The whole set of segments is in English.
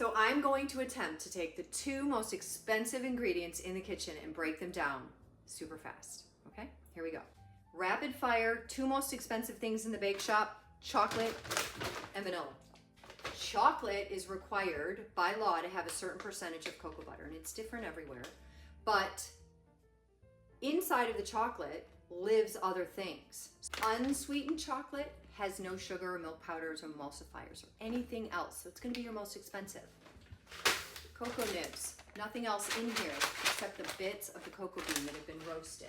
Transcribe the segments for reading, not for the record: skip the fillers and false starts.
So I'm going to attempt to take the two most expensive ingredients in the kitchen and break them down super fast. Okay, here we go. Rapid fire, two most expensive things in the bake shop: chocolate and vanilla. Chocolate is required by law to have a certain percentage of cocoa butter, and it's different everywhere. But inside of the chocolate lives other things. Unsweetened chocolate has no sugar or milk powders or emulsifiers or anything else, so it's going to be your most expensive. Cocoa nibs, nothing else in here except the bits of the cocoa bean that have been roasted.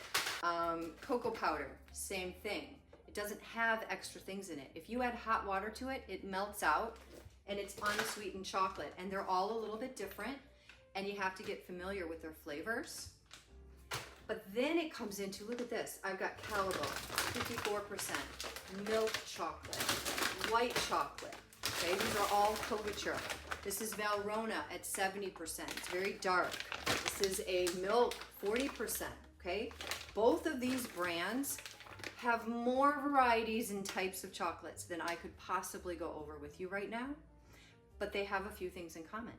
Cocoa powder, same thing. It doesn't have extra things in it. If you add hot water to it, it melts out and it's unsweetened chocolate, and they're all a little bit different, and you have to get familiar with their flavors. But then it comes into, look at this, I've got Calabo, 54%, milk chocolate, white chocolate, okay, these are all couverture. This is Valrhona at 70%, it's very dark. This is a milk, 40%, okay? Both of these brands have more varieties and types of chocolates than I could possibly go over with you right now, but they have a few things in common.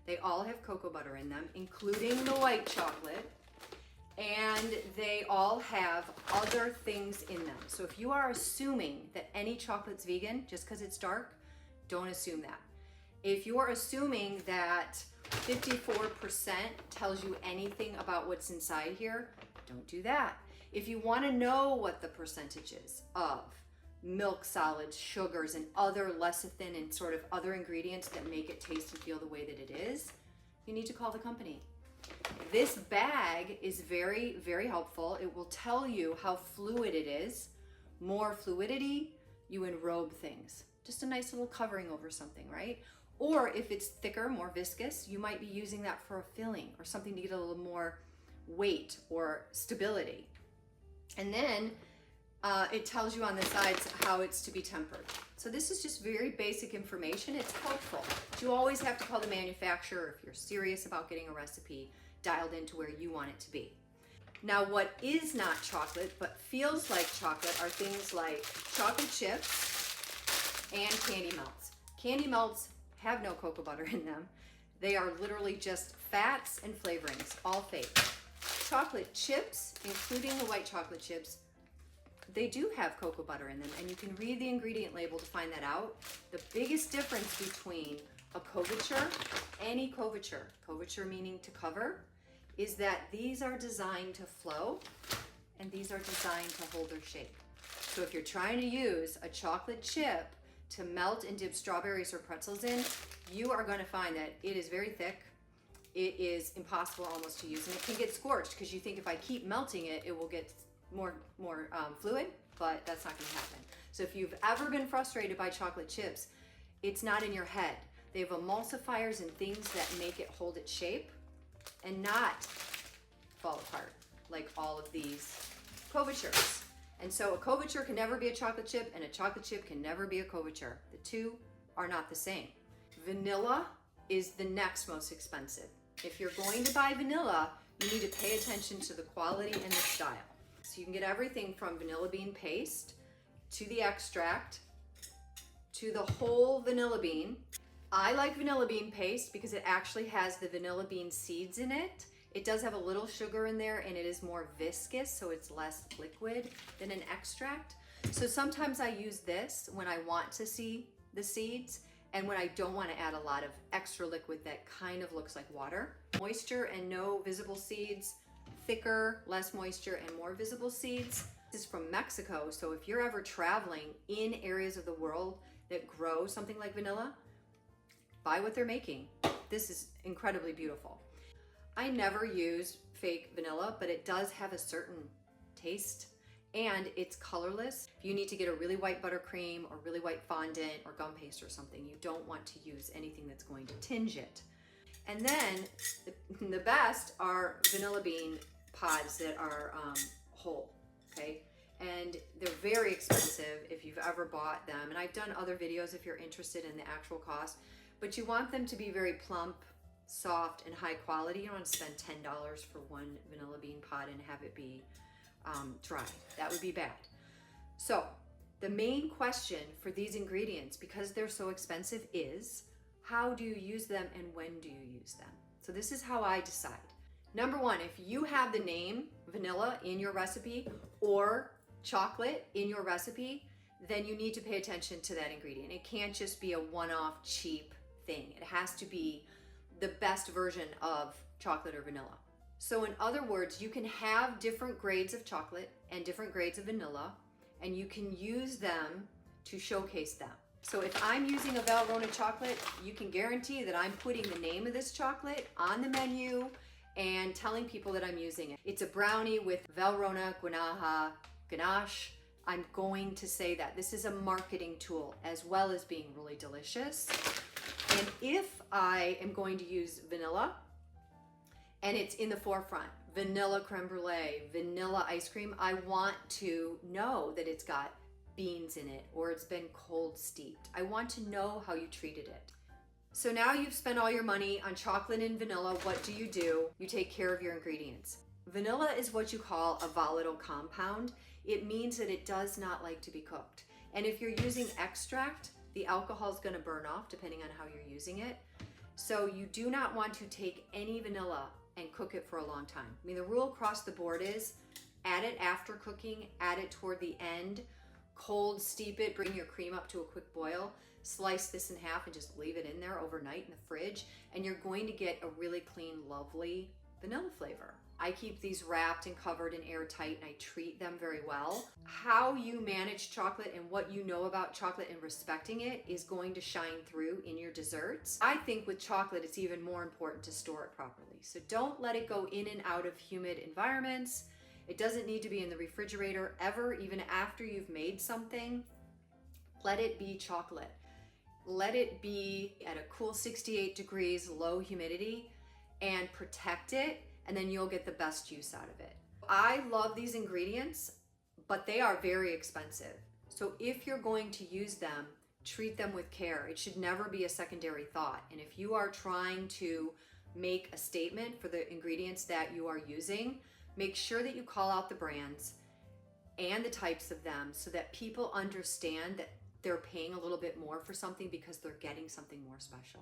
They all have cocoa butter in them, including the white chocolate, and they all have other things in them. So if you are assuming that any chocolate's vegan just because it's dark, don't assume that. If you're assuming that 54% tells you anything about what's inside here, don't do that. If you want to know what the percentage is of milk solids, sugars, and other lecithin and sort of other ingredients that make it taste and feel the way that it is, you need to call the company. This bag is very, very helpful. It will tell you how fluid it is. More fluidity, you enrobe things. Just a nice little covering over something, right? Or if it's thicker, more viscous, you might be using that for a filling or something to get a little more weight or stability. And then it tells you on the sides how it's to be tempered. So this is just very basic information. It's helpful. But you always have to call the manufacturer if you're serious about getting a recipe dialed into where you want it to be. Now, what is not chocolate but feels like chocolate are things like chocolate chips and candy melts. Candy melts have no cocoa butter in them. They are literally just fats and flavorings, all fake. Chocolate chips, including the white chocolate chips, they do have cocoa butter in them, and you can read the ingredient label to find that out. The biggest difference between a couverture, any couverture meaning to cover, is that these are designed to flow and these are designed to hold their shape. So if you're trying to use a chocolate chip to melt and dip strawberries or pretzels in, you are going to find that it is very thick. It is impossible almost to use, and it can get scorched because you think if I keep melting it, it will get more fluid, but that's not going to happen. So if you've ever been frustrated by chocolate chips, it's not in your head. They have emulsifiers and things that make it hold its shape and not fall apart like all of these couvertures. And so a couverture can never be a chocolate chip, and a chocolate chip can never be a couverture. The two are not the same. Vanilla is the next most expensive. If you're going to buy vanilla, you need to pay attention to the quality and the style. So you can get everything from vanilla bean paste to the extract to the whole vanilla bean. I like vanilla bean paste because it actually has the vanilla bean seeds in it. It does have a little sugar in there, and it is more viscous, so it's less liquid than an extract. So sometimes I use this when I want to see the seeds and when I don't want to add a lot of extra liquid that kind of looks like water. Moisture and no visible seeds, thicker, less moisture, and more visible seeds. This is from Mexico, so if you're ever traveling in areas of the world that grow something like vanilla, buy what they're making. This is incredibly beautiful. I never use fake vanilla, but it does have a certain taste, and it's colorless. If you need to get a really white buttercream or really white fondant or gum paste or something, you don't want to use anything that's going to tinge it. And then the best are vanilla bean pods that are whole, okay? And they're very expensive if you've ever bought them. And I've done other videos if you're interested in the actual cost, but you want them to be very plump, soft, and high quality. You don't want to spend $10 for one vanilla bean pod and have it be dry. That would be bad. So the main question for these ingredients, because they're so expensive, is How do you use them and when do you use them? So this is how I decide. Number one, if you have the name vanilla in your recipe or chocolate in your recipe, then you need to pay attention to that ingredient. It can't just be a one-off cheap thing. It has to be the best version of chocolate or vanilla. So in other words, you can have different grades of chocolate and different grades of vanilla, and you can use them to showcase them. So if I'm using a Valrhona chocolate, you can guarantee that I'm putting the name of this chocolate on the menu and telling people that I'm using it. It's a brownie with Valrhona ganache. I'm going to say that. This is a marketing tool as well as being really delicious. And if I am going to use vanilla and it's in the forefront, vanilla creme brulee, vanilla ice cream, I want to know that it's got beans in it or it's been cold steeped. I want to know how you treated it. So now you've spent all your money on chocolate and vanilla. What do? You take care of your ingredients. Vanilla is what you call a volatile compound. It means that it does not like to be cooked. And if you're using extract, the alcohol is going to burn off depending on how you're using it. So you do not want to take any vanilla and cook it for a long time. I mean, the rule across the board is add it after cooking, add it toward the end, cold steep it, bring your cream up to a quick boil, slice this in half and just leave it in there overnight in the fridge, and you're going to get a really clean, lovely vanilla flavor. I keep these wrapped and covered and airtight, and I treat them very well. How you manage chocolate and what you know about chocolate and respecting it is going to shine through in your desserts. I think with chocolate, it's even more important to store it properly. So don't let it go in and out of humid environments. It doesn't need to be in the refrigerator ever, even after you've made something. Let it be chocolate. Let it be at a cool 68 degrees, low humidity, and protect it, and then you'll get the best use out of it. I love these ingredients, but they are very expensive. So if you're going to use them, treat them with care. It should never be a secondary thought. And if you are trying to make a statement for the ingredients that you are using, make sure that you call out the brands and the types of them so that people understand that they're paying a little bit more for something because they're getting something more special.